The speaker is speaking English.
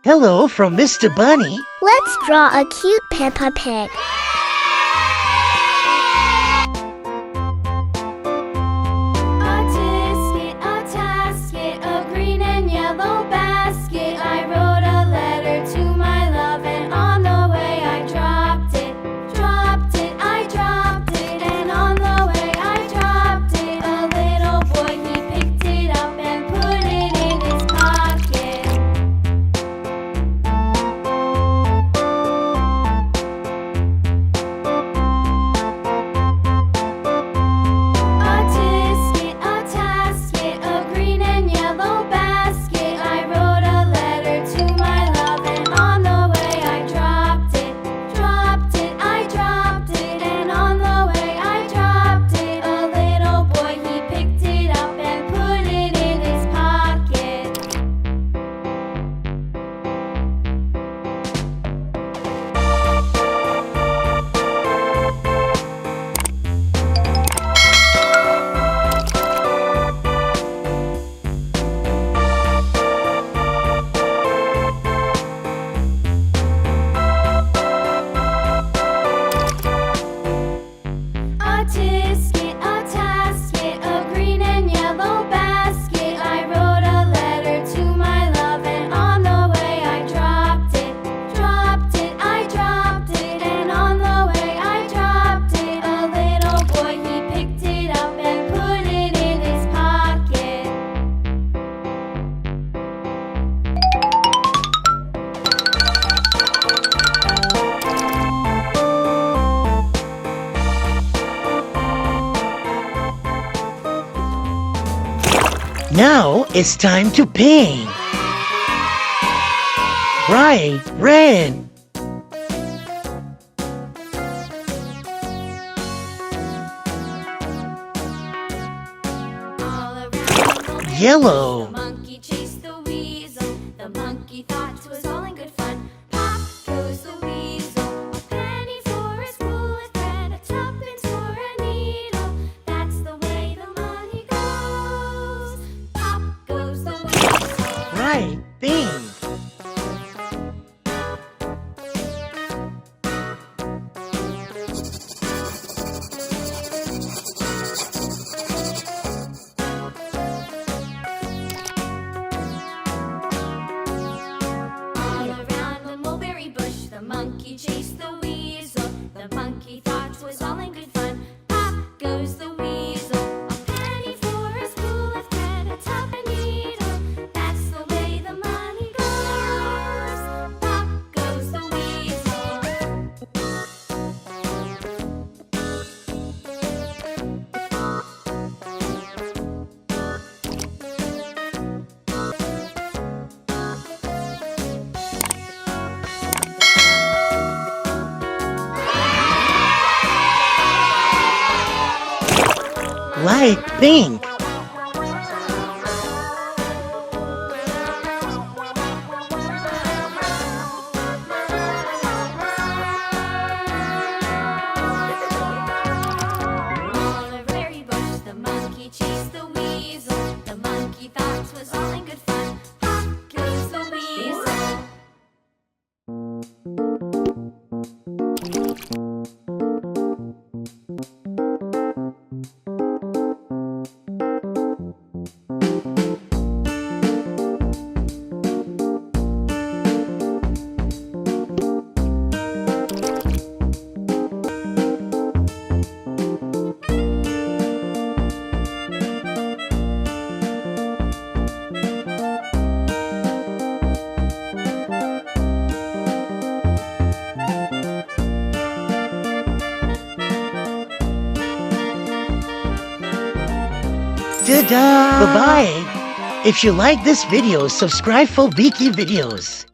Hello from Mr. Bunny. Let's draw a cute Peppa Pig. A tasket, a green and yellow basket. I wrote a letter to my love, and on the way I dropped it. I dropped it, and on the way I dropped it. A little boy, he picked it up and put it in his pocket. A tasket, a green and yellow basket. I wrote a letter to my love, and on the way I dropped it. I dropped it, and on the way I dropped it. A little boy, he picked it up and put it in his pocket. A tasket, a green and yellow basket. I wrote a letter to my love, and on the way I dropped it. I dropped it, and on the way I dropped it. A little boy, he picked it up and put it in his pocket. Now it's time to paint. Bright red, All around the yellow, monkey chased the weasel. The monkey thought 'twas all in good fun. Pop goes the weasel. A penny for his wool and thread, a tuppence for a needle. That's the way the money goes. Pop goes the weasel. bright pink, All around the mulberry bush, the monkey chased the weasel. The monkey thought 'twas all in good fun. Pop goes the weasel. A penny for a spool of thread, a tuppence needle. That's the way the money goes. Pop goes the weasel. light pink, All a berry bush, the monkey chased the weasel. The monkey thought 'twas all in good fun. Pop goes the weasel. ta-da! Bye-bye. If you like this video, subscribe for Beaky videos.